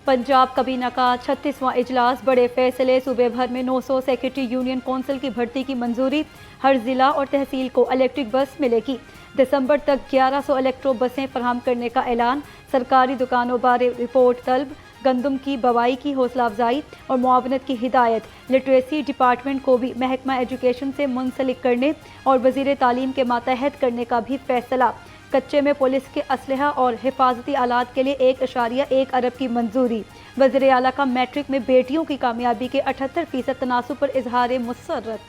पंजाब कबीना का 36वां इजलास, बड़े फैसले। सूबे भर में 900 सेक्रेटरी यूनियन कौंसिल की भर्ती की मंजूरी। हर जिला और तहसील को इलेक्ट्रिक बस मिलेगी। दिसंबर तक 1100 इलेक्ट्रो बसें फराहम करने का ऐलान। सरकारी दुकानों बारे रिपोर्ट तलब। गंदम की बवाई की हौसला अफजाई और मुआवनत की हिदायत। लिटरेसी डिपार्टमेंट को भी महकमा एजुकेशन से मुंसलिक करने और वजीर तालीम के मातहत करने का भी फैसला। कच्चे में पुलिस के असलहा और हिफाजती आलात के लिए 1.1 अरब की मंजूरी। वज़ीर आला का मैट्रिक में बेटियों की कामयाबी के 78% तनासुब पर इजहार मुसर्रत।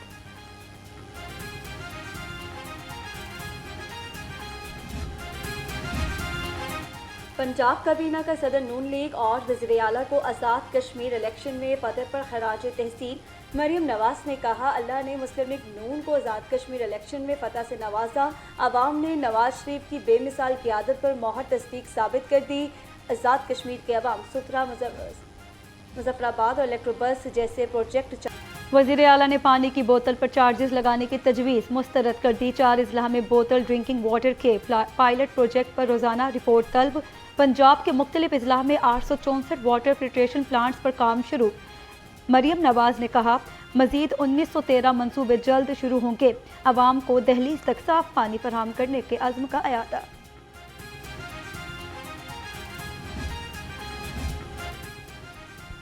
पंजाब कबीना का सदर नून लीग और वज़ीर आला को आज़ाद कश्मीर इलेक्शन में फतह पर खराज तहसीन। मरियम नवाज ने कहा, अल्लाह ने मुस्लिम लीग नून को आज़ाद कश्मीर इलेक्शन में फतह से नवाजा। अवाम ने नवाज शरीफ की बेमिसाल क़ियादत पर मोहर तस्दीक साबित कर दी। आज़ाद कश्मीर के अवाम सुथरा मुजफ्फराबाद और इलेक्ट्रोबस जैसे प्रोजेक्ट। वज़ीर आला ने पानी की बोतल पर चार्जेस लगाने की तजवीज़ मुस्तरद कर दी। 4 अजला में बोतल ड्रिंकिंग वाटर के पायलट प्रोजेक्ट पर रोज़ाना रिपोर्ट तलब। पंजाब के मुख्तलिफ अजला में 864 वाटर फिल्ट्रेशन प्लांट्स पर काम शुरू। मरियम नवाज ने कहा, मजीद 1913 मनसूबे जल्द शुरू होंगे। अवाम को दहलीज तक साफ पानी फराहम करने के अज़्म का अयादा।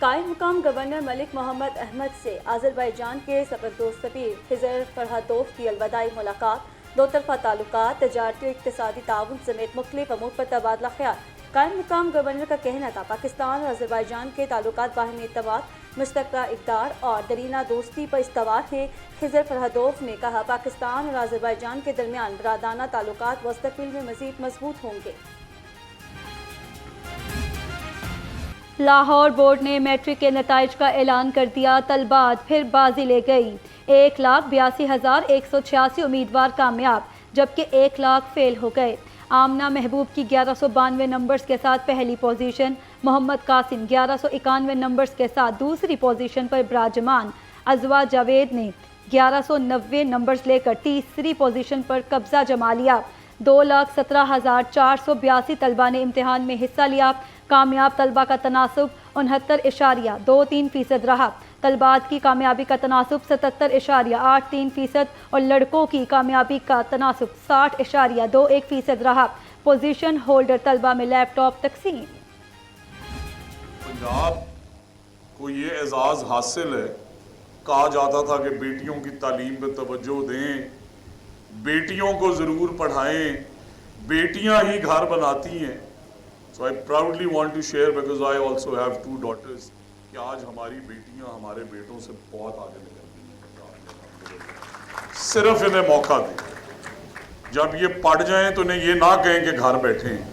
कायम मुकाम गवर्नर मलिक मोहम्मद अहमद से आज़रबाईजान के सबरदोस्त सफीर खिज़र फरहादोव की अलविदाई मुलाकात। दो तरफा ताल्लुकात, तजारती और इक़्तिसादी ताउन समेत मुख्तलिफ अमूर पर तबादला ख्याल। कायम मुकाम गवर्नर का कहना था, पाकिस्तान और आज़रबाईजान के ताल्लुकात बाहमी एतमाद, मुश्तरका इक़दार और दरीना दोस्ती पर इस्तवार है। खिज़र फरहादोव ने कहा, पाकिस्तान और आज़रबाईजान के दरमियान बरादाना ताल्लुकात मुस्तक़बिल में मज़ीद मजबूत होंगे। लाहौर बोर्ड ने मैट्रिक के नताइज का ऐलान कर दिया। तलबात फिर बाजी ले गई। 1,82,186 उम्मीदवार कामयाब, जबकि 1 लाख फेल हो गए। आमना महबूब की 1192 नंबर्स के साथ पहली पोजीशन। मोहम्मद कासिम 1191 नंबर्स के साथ दूसरी पोजीशन पर विराजमान। अजवा जावेद ने 1190 नंबर्स लेकर तीसरी पोजीशन पर कब्जा जमा लिया। 2,17,482 तलबा ने इम्तिहान में हिस्सा लिया। कामयाब तलबा का तनासुब 69.03% रहा। तलबात की कामयाबी का तनासुब 77.83% और लड़कों की कामयाबी का तनासुब 60.21% रहा। पोजीशन होल्डर तलबा में लैपटॉप तकसीम। पंजाब को ये एजाज़ हासिल है, कहा जाता था कि बेटियों की तालीम पर तवज्जो दें, बेटियों को ज़रूर पढ़ाएं, बेटियां ही घर बनाती हैं। So I proudly want to share because I also have 2 daughters कि आज हमारी बेटियां हमारे बेटों से बहुत आगे निकल गई हैं। सिर्फ इन्हें मौका दें, जब ये पढ़ जाएं तो इन्हें ये ना कहें कि घर बैठे हैं,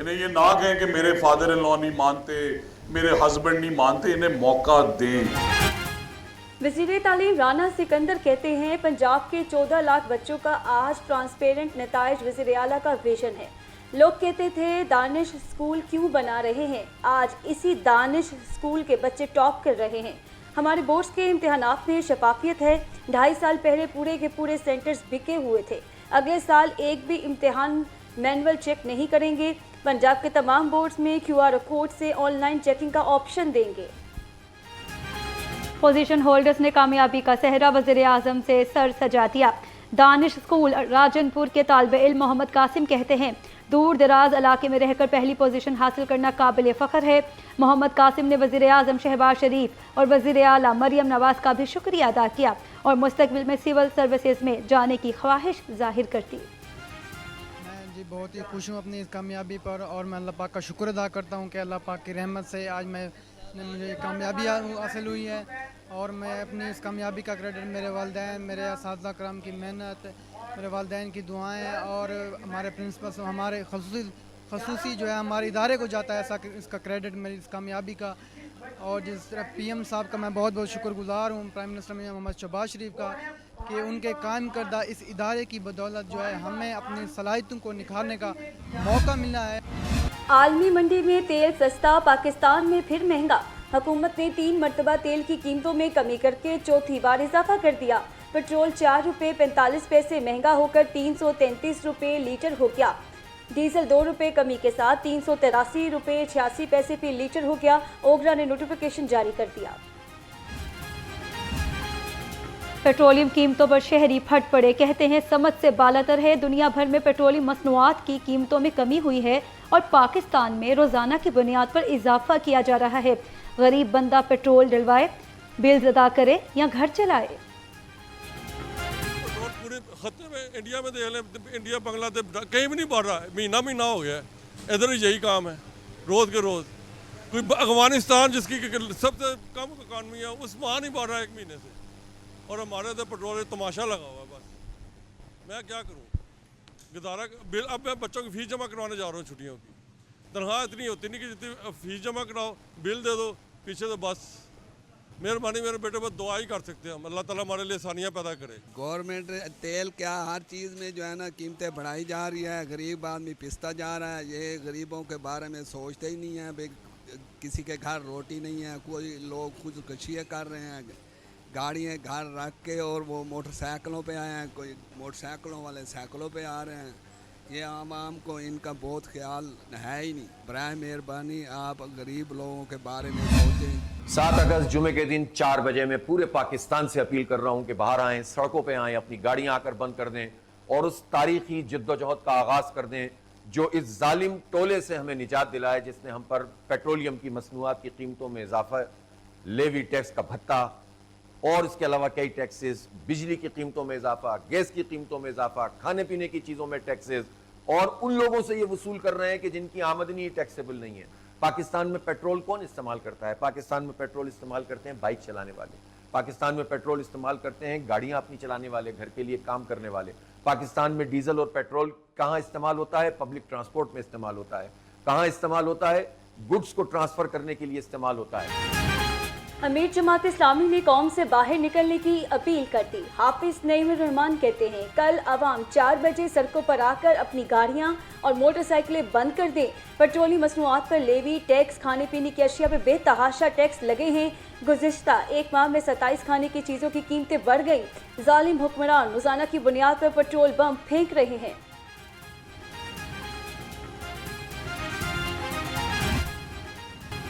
इन्हें ये ना कहें कि मेरे फादर इन लॉ नहीं मानते, मेरे हस्बैंड नहीं मानते, इन्हें मौका दें। वज़ीर तालीम राना सिकंदर कहते हैं, पंजाब के 14 लाख बच्चों का आज ट्रांसपेरेंट नताइज वज़ीर आला का विजन है। लोग कहते थे दानिश स्कूल क्यों बना रहे हैं, आज इसी दानिश स्कूल के बच्चे टॉप कर रहे हैं। हमारे बोर्ड्स के इम्तिहानात में शफाफियत है। 2.5 साल पहले पूरे के पूरे सेंटर्स बिके हुए थे। अगले साल एक भी इम्तिहान मैनुअल चेक नहीं करेंगे। पंजाब के तमाम बोर्ड्स में QR कोड से ऑनलाइन चेकिंग का ऑप्शन देंगे। पोजीशन होल्डर्स ने कामयाबी का सहरा वज़ीर आज़म से सर सजा दिया। दानिश स्कूल राजनपुर के तालिब इल्म मोहम्मद कासिम कहते हैं, दूर दराज इलाके में रहकर पहली पोजीशन हासिल करना काबिल फ़ख्र है। मोहम्मद कासिम ने वज़ीर आज़म शहबाज शरीफ और वज़ीर आला मरियम नवाज का भी शुक्रिया अदा किया और मुस्तक़बिल में सिविल सर्विसेज में जाने की ख्वाहिश जाहिर करती। मैं जी बहुत ही खुश हूँ अपनी इस कामयाबी पर और मैं अल्लाह पाक का शुक्र अदा करता हूँ कि अल्लाह पाक की रहमत से आज मुझे कामयाबी हासिल हुई है। और मैं अपनी इस कामयाबी का क्रेडिट मेरे वालिदैन, मेरे असातिज़ा करम की मेहनत, मेरे वालिदैन की दुआएं और हमारे प्रिंसिपल्स, हमारे खसूसी जो है हमारे इदारे को जाता है। ऐसा इसका क्रेडिट मेरी इस कामयाबी का। और जिस तरह PM साहब का मैं बहुत बहुत शुक्रगुज़ार हूँ, प्राइम मिनिस्टर मोहम्मद शहबाज शरीफ का, कि उनके कायम करदा इस इदारे की बदौलत जो है हमें अपनी सलाहियतों को निखारने का मौका मिला है। आलमी मंडी में तेल सस्ता, पाकिस्तान में फिर महंगा। हुकूमत ने 3 मरतबा तेल की कीमतों में कमी करके चौथी बार इजाफा कर दिया। पेट्रोल 4 रुपये 45 पैसे महंगा होकर 333 रुपये लीटर हो गया। डीजल 2 रुपये कमी के साथ 383 रुपये 86 पैसे फी लीटर हो गया। ओगरा ने नोटिफिकेशन जारी कर दिया। पेट्रोलियम कीमतों पर शहरी फट पड़े, कहते हैं समझ से बालातर है। दुनिया भर में पेट्रोलियम मसनूआत की कीमतों में कमी हुई है और पाकिस्तान में रोजाना की बुनियाद पर इजाफा किया जा रहा है। गरीब बंदा पेट्रोल डलवाए, बिल अदा करे या घर चलाए। पेट्रोल पूरे खत्ते में इंडिया में देख लें, इंडिया बांग्लादेश कहीं भी नहीं बढ़ रहा है। महीना हो गया है, इधर ही यही काम है रोज़ के रोज़। कोई अफगानिस्तान जिसकी सबसे कम इकानमी है उस वहाँ नहीं बढ़ रहा है 1 महीने से, और हमारे तो पेट्रोल तमाशा लगा हुआ है। बस मैं क्या करूँ, गुजारा बिल। अब मैं बच्चों की फ़ीस जमा करवाने जा रहा हूँ छुट्टियों की। तनख्वाह इतनी होती नहीं कि जितनी फ़ीस जमा कराओ, बिल दे दो पीछे, तो बस मेहरबानी मेरे बेटे पर दुआ ही कर सकते हैं हम, अल्लाह ताला हमारे लिए आसानियाँ पैदा करे। गवर्नमेंट तेल क्या हर चीज़ में जो है ना कीमतें बढ़ाई जा रही है, गरीब आदमी पिसता जा रहा है। ये गरीबों के बारे में सोचते ही नहीं है भाई, किसी के घर रोटी नहीं है, कोई लोग खुदकुशियाँ कर रहे हैं, गाड़ियाँ घर रख के और वो मोटरसाइकिलों पे आए हैं, कोई मोटरसाइकिलों वाले साइकिलों पे आ रहे हैं। ये आम को इनका बहुत ख्याल है ही नहीं। बराए मेहरबानी आप गरीब लोगों के बारे में सोचें। 7 अगस्त जुमे के दिन 4 बजे मैं पूरे पाकिस्तान से अपील कर रहा हूं कि बाहर आएं, सड़कों पे आएं, अपनी गाड़ियां आकर बंद कर दें और उस तारीखी जद्दोजहद का आगाज कर दें जो इस जालिम टोले से हमें निजात दिलाए, जिसने हम पर पेट्रोलियम की मसनूआत की कीमतों में इजाफा, लेवी टैक्स का भत्ता और इसके अलावा कई टैक्सेस, बिजली की कीमतों में इजाफा, गैस की कीमतों में इजाफा, खाने पीने की चीज़ों में टैक्सेस, और उन लोगों से ये वसूल कर रहे हैं कि जिनकी आमदनी टैक्सेबल नहीं है। पाकिस्तान में पेट्रोल कौन इस्तेमाल करता है? पाकिस्तान में पेट्रोल इस्तेमाल करते हैं बाइक चलाने वाले, पाकिस्तान में पेट्रोल इस्तेमाल करते हैं गाड़ियां अपनी चलाने वाले, घर के लिए काम करने वाले। पाकिस्तान में डीजल और पेट्रोल कहाँ इस्तेमाल होता है? पब्लिक ट्रांसपोर्ट में इस्तेमाल होता है। कहाँ इस्तेमाल होता है? गुड्स को ट्रांसफर करने के लिए इस्तेमाल होता है। अमीर जमात इस्लामी ने कौम से बाहर निकलने की अपील कर दी। हाफिज नईमुर रहमान कहते हैं कल अवाम 4 बजे सड़कों पर आकर अपनी गाड़ियां और मोटरसाइकिलें बंद कर दें। पेट्रोलियम मसनूआत पर लेवी टैक्स, खाने पीने की अशिया पर बेतहाशा टैक्स लगे हैं। गुज़िश्ता 1 माह में 27 खाने की चीज़ों की कीमतें बढ़ गई। जालिम हुक्मरान रोजाना की बुनियाद पर पेट्रोल बम फेंक रहे हैं।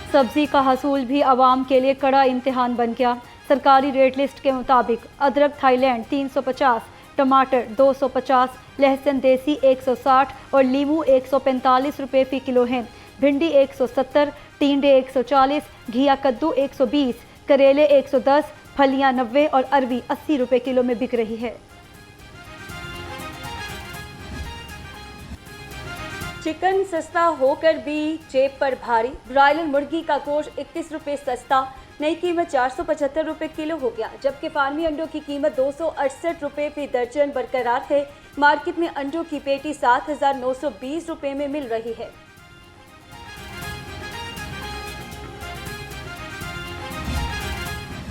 सब्जी का हसूल भी आवाम के लिए कड़ा इम्तिहान बन गया। सरकारी रेट लिस्ट के मुताबिक अदरक थाईलैंड 350, टमाटर 250, लहसुन देसी 160 और लीमू 145 रुपये फ़ी किलो हैं। भिंडी 170, टींडे 140, घिया कद्दू 120, करेले 110, फलियां 90 और अरवी 80 रुपये किलो में बिक रही है। चिकन सस्ता होकर भी जेब पर भारी। ब्रायलर मुर्गी का गोश्त 31 रुपये सस्ता, नई कीमत 475 रुपये किलो हो गया, जबकि फार्मी अंडों की कीमत 268 रुपये फी दर्जन बरकरार है। मार्केट में अंडों की पेटी 7,920 रुपये में मिल रही है।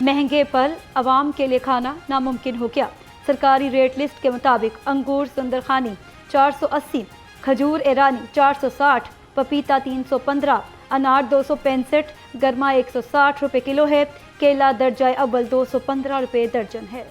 महंगे फल आवाम के लिए खाना नामुमकिन हो गया। सरकारी रेट लिस्ट के मुताबिक अंगूर सुंदरखानी 480, खजूर ईरानी 460, पपीता 315, अनार 265, गरमा 160 रुपये किलो है। केला दर्जा अव्वल 215 रुपये दर्जन है।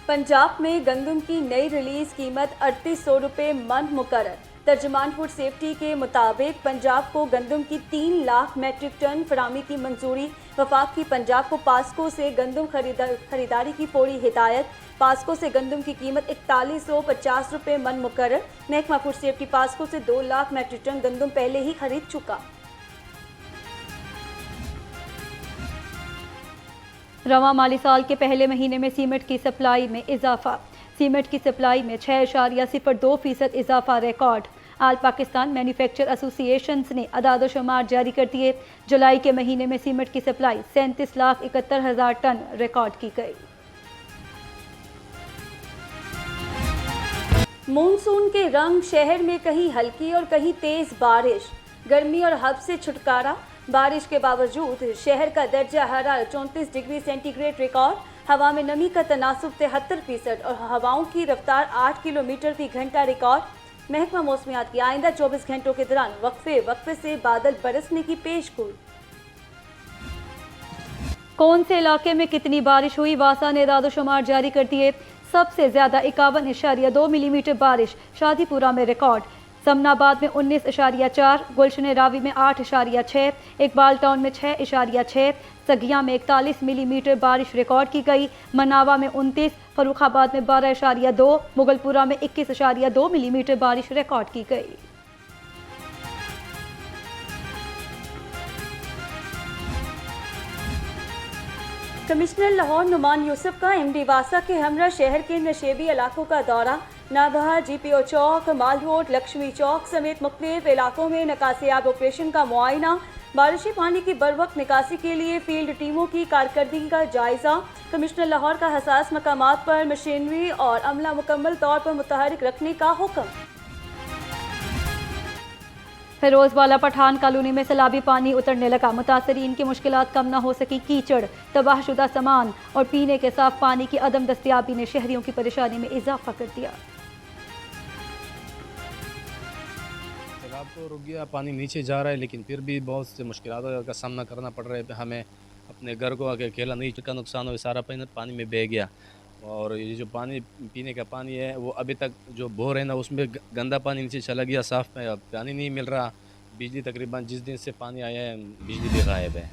पंजाब में गंदम की नई रिलीज कीमत 3800 रुपये मन मुकर्रर। तर्जुमान फूड सेफ्टी के मुताबिक पंजाब को गंदम की 3 लाख मैट्रिक टन फरामी की मंजूरी। वफाक की पंजाब को पास्को से गंदम खरीदारी की फौरी हिदायत। पास्को से गंदम की कीमत 4150 रुपये मन मुकर्रर। महकमा फूड सेफ्टी पास्को से 2 लाख मैट्रिक टन गंदम पहले ही खरीद चुका। रवां माली साल के पहले महीने में सीमेंट की सप्लाई में इजाफा। सीमेंट की सप्लाई में 6.02% इजाफा रिकॉर्ड। आल पाकिस्तान मैन्युफैक्चर एसोसिएशंस ने अदाद शुमार जारी कर दिए। जुलाई के महीने में सीमेंट की सप्लाई 37,71,000 टन रिकॉर्ड की गई। मानसून के रंग, शहर में कहीं हल्की और कहीं तेज बारिश। गर्मी और हब से छुटकारा। बारिश के बावजूद शहर का दर्जा हरारत 34 डिग्री सेंटीग्रेड रिकॉर्ड। हवा में नमी का तनासुब 73% और हवाओं की रफ्तार 8 किलोमीटर फी घंटा रिकॉर्ड। महकमा मौसमियात की आइंदा 24 घंटों के दौरान वक्फे से बादल बरसने की पेशगोई। कौन से इलाके में कितनी बारिश हुई, वासा ने इदाद शुमार जारी कर दिए। सबसे ज़्यादा 51.2 मिलीमीटर बारिश शादीपुरा में रिकॉर्ड। समनाबाद में 19.4, गुलशन रावी में 8.6, इकबाल टाउन में 6.6, सगिया में 41 मिलीमीटर बारिश रिकॉर्ड की गई। मनावा में 29, फरुखाबाद में 12.2, मुगलपुरा में 21.2 मिलीमीटर बारिश रिकॉर्ड की गई। कमिश्नर लाहौर नुमान यूसुफ का एमडी वासा के हमरा शहर के नशेबी इलाकों का दौरा। नाबहा, GPO चौक, माल रोड, लक्ष्मी चौक समेत मुख्तलिफ इलाकों में निकासियाब ऑपरेशन का मुआयना। बारिशी पानी की बरवक्त निकासी के लिए फील्ड टीमों की कारकर्दगी का जायजा। कमिश्नर लाहौर का हसास मकामात पर मशीनरी और अमला मुकम्मल तौर पर मुतहरिक रखने का हुक्म। फिरोजवाला पठान कॉलोनी में सैलाबी पानी उतरने लगा। मुतासरीन की मुश्किलात कम न हो सकी। कीचड़, तबाहशुदा सामान और पीने के साफ पानी की अदम दस्तियाबी ने शहरियों की परेशानी में इजाफा कर दिया। सैलाब तो रुक गया, पानी नीचे जा रहा है, लेकिन फिर भी बहुत से मुश्किलात का सामना करना पड़ रहा है हमें। अपने घर को आगे अकेला नहीं का नुकसान हो, सारा पानी में बह गया। और ये जो पानी पीने का पानी है वो अभी तक जो बोर है ना उसमें गंदा पानी नीचे चला गया, साफ पानी नहीं मिल रहा। बिजली तकरीबन जिस दिन से पानी आया है बिजली भी गायब है।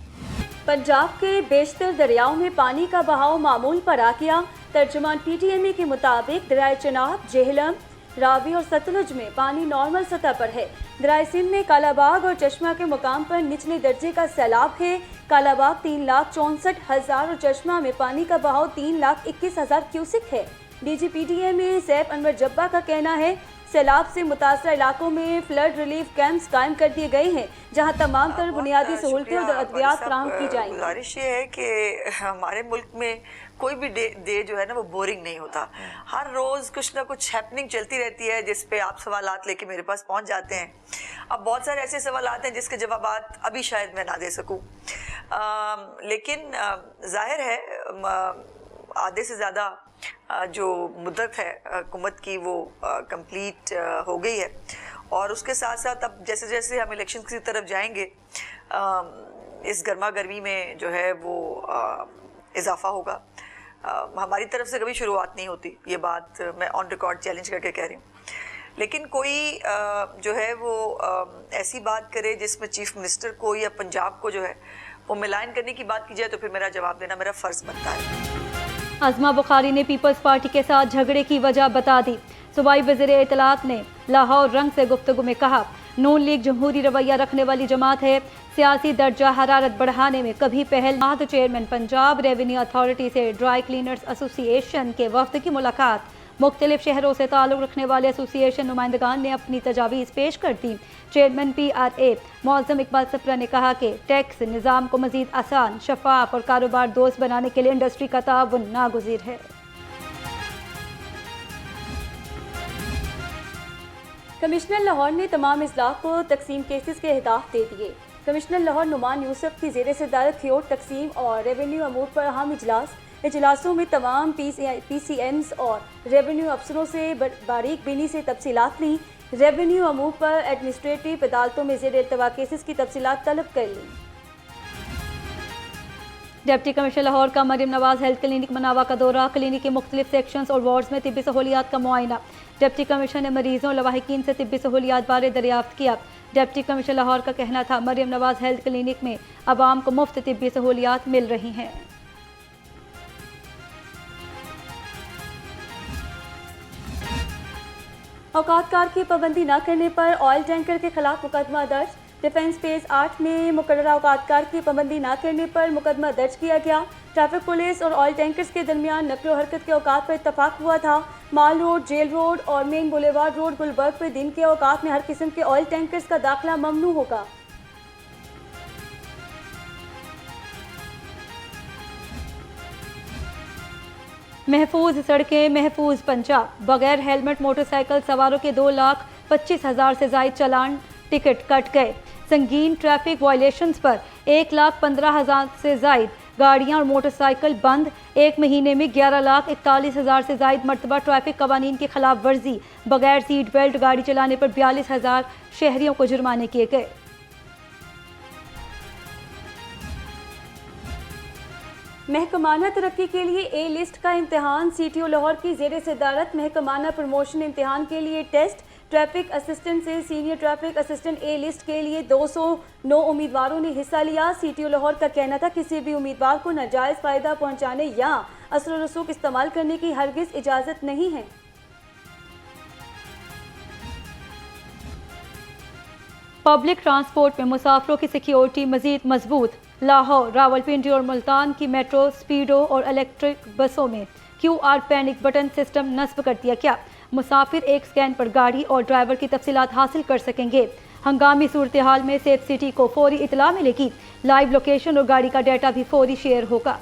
पंजाब के बेशतर दरियाओं में पानी का बहाव मामूल पर आ गया। तर्जुमान PTMA के मुताबिक दरियाए चनाब, जेहलम, रावी और सतलुज में पानी नॉर्मल सतह पर है। दरियाए सिंध में कालाबाग और चश्मा के मुकाम पर निचले दर्जे का सैलाब है। कालाबाग 3,64,000 और चश्मा में पानी का बहाव 3,21,000 क्यूसिक है। DG PTMA सैफ अनवर जब्बा का कहना है सैलाब से मुतासर इलाकों में फ्लड रिलीफ कैंप्स कायम कर दिए गए हैं, जहां तमाम तर बुनियादी सहूलतें और अद्वियात फराहम की जाएंगी। गुजारिश ये है कि हमारे मुल्क में कोई भी डे जो है ना वो बोरिंग नहीं होता। हर रोज़ कुछ ना कुछ हैपनिंग चलती रहती है जिस पे आप सवालात लेके मेरे पास पहुंच जाते हैं। अब बहुत सारे ऐसे सवालात हैं जिसके जवाबात अभी शायद मैं ना दे सकूं, लेकिन जाहिर है आधे से ज़्यादा जो मुद्दत है हुकूमत की वो कंप्लीट हो गई है। और उसके साथ साथ अब जैसे जैसे हम इलेक्शन की तरफ जाएंगे इस गर्मा गर्मी में जो है वो इजाफा होगा। हमारी तरफ से कभी शुरुआत नहीं होती, ये बात मैं ऑन रिकॉर्ड चैलेंज करके कह रही हूँ। लेकिन कोई जो है वो ऐसी बात करे जिसमें चीफ मिनिस्टर को या पंजाब को जो है वो मिलान करने की बात की जाए तो फिर मेरा जवाब देना मेरा फ़र्ज़ बनता है। अज़मा बुखारी ने पीपल्स पार्टी के साथ झगड़े की वजह बता दी। सूबाई वज़ीर इत्तलात ने लाहौर रंग से गुफ्तगू में कहा नून लीग जमहूरी रवैया रखने वाली जमात है, सियासी दर्जा हरारत बढ़ाने में कभी पहल ना। चेयरमैन पंजाब रेवेन्यू अथॉरिटी से ड्राई क्लीनर्स एसोसिएशन के वफ्द की मुलाकात। मुख्तलिफ शहरों से ताल्लुक़ रखने वाले एसोसिएशन नुमाइंदगान ने अपनी तजावीज़ पेश कर दी। चेयरमैन PRA मौज़म इकबाल सफरा ने कहा कि टैक्स निज़ाम को मज़ीद आसान, शफाफ और कारोबार दोस्त बनाने के लिए इंडस्ट्री का ताउन नागुज़ीर है। कमिश्नर लाहौर ने तमाम अजला को तकसीम केसेस के हिदायत दे दिए। कमिश्नर लाहौर नुमान यूसुफ की ज़ेर सदारत खियोट तकसीम और रेवेन्यू अमूर पर अहम इजलासों में तमाम PCMs और रेवेन्यू अफसरों से बारीक बीनी से तफसीलात ली। रेवेन्यू अमूर पर एडमिनिस्ट्रेटिव अदालतों में ज़ेर इल्तवा केसेस की तफसीलात तलब कर ली। डिप्टी कमिश्नर लाहौर का मरियम नवाज हेल्थ क्लिनिक मनावा का दौरा। क्लिनिक के मुख्तलिफ सेक्शंस और वार्ड्स में तिब्बी सहूलियात का मुआयना। डिप्टी कमिश्नर ने मरीजों लवाहिकीन से तिब्बी सहूलियात बारे दरियाफ्त किया। डिप्टी कमिश्नर लाहौर का कहना था मरियम नवाज हेल्थ क्लिनिक में आवाम को मुफ्त तिब्बी सहूलियात मिल रही हैं। औकातकार की पाबंदी न करने पर ऑयल टैंकर के खिलाफ मुकदमा दर्ज। डिफेंस फेज 8 में मुकर्ररा औकातकार की पाबंदी न करने पर मुकदमा दर्ज किया गया। ट्रैफिक पुलिस और ऑयल टैंकर्स के दरमियान नकलो हरकत के औकात पर इतफाक हुआ था। माल रोड, जेल रोड और मेन बुलेवार्ड रोड गुलबर्ग पर दिन के औकात में हर किस्म के ऑयल टैंकर्स का दाखिला ममनू होगा। महफूज सड़कें, महफूज पंजाब। बगैर हेलमेट मोटरसाइकिल सवारों के 2,25,000 से जायद चालान टिकट कट गए। संगीन ट्रैफिक वायलेशंस पर 1,15,000 से जायद गाड़ियां और मोटरसाइकिल बंद। एक महीने में 11,41,000 से जायद मरतबा ट्रैफिक कवानीन की खिलाफ वर्जी। बगैर सीट बेल्ट गाड़ी चलाने पर 42,000 शहरियों को जुर्माने किए गए। महकमाना तरक्की के लिए ए लिस्ट का इम्तिहान। CTO लाहौर की ज़ेर सदारत महकमाना प्रमोशन इम्तिहान के लिए टेस्ट। ट्रैफिक असिस्टेंट से सीनियर ट्रैफिक असिस्टेंट ए लिस्ट के लिए 209 उम्मीदवारों ने हिस्सा लिया। CTO लाहौर का कहना था किसी भी उम्मीदवार को नाजायज़ फ़ायदा पहुँचाने या असर रसूख इस्तेमाल करने की हरगिज़ इजाज़त नहीं है। पब्लिक ट्रांसपोर्ट में मुसाफिरों की सिक्योरिटी मज़ीद मजबूत। लाहौर, रावलपिंडी और मुल्तान की मेट्रो, स्पीडो और इलेक्ट्रिक बसों में QR पैनिक बटन सिस्टम नस्ब कर दिया गया। मुसाफिर एक स्कैन पर गाड़ी और ड्राइवर की तफसीलात हासिल कर सकेंगे। हंगामी सूरत हाल में सेफ सिटी को फौरी इतला मिलेगी। लाइव लोकेशन और गाड़ी का डाटा भी फौरी शेयर होगा।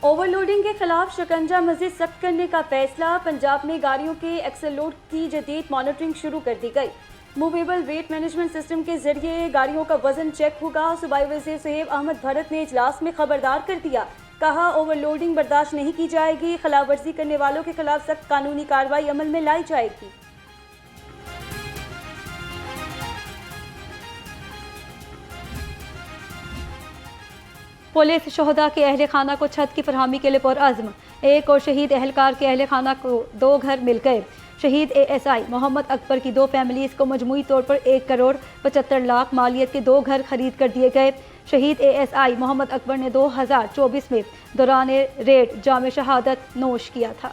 ओवरलोडिंग के खिलाफ शिकंजा मजीद सख्त करने का फैसला। पंजाब में गाड़ियों के एक्सल लोड की जदीद मॉनिटरिंग शुरू कर दी गई। मूवेबल वेट मैनेजमेंट सिस्टम के जरिए गाड़ियों का वजन चेक होगा। सूबाई वज़ीर सुहेब अहमद भरत ने इजलास में खबरदार कर दिया। कहा ओवरलोडिंग बर्दाश्त नहीं की जाएगी। खिलाफ वर्जी करने वालों के खिलाफ सख्त कानूनी कार्रवाई अमल में लाई जाएगी। पुलिस शहदा के अहल खाना को छत की फरहमी के लिए पुरअज़्म। एक और शहीद एहलकार के अहल खाना को 2 घर मिल गए। शहीद ASI मोहम्मद अकबर की 2 फैमिलीज़ को मजमूई तौर पर 1 करोड़ 75 लाख मालियत के 2 घर खरीद कर दिए गए। शहीद ASI मोहम्मद अकबर ने 2024 में दौरान रेड जाम शहादत नोश किया था।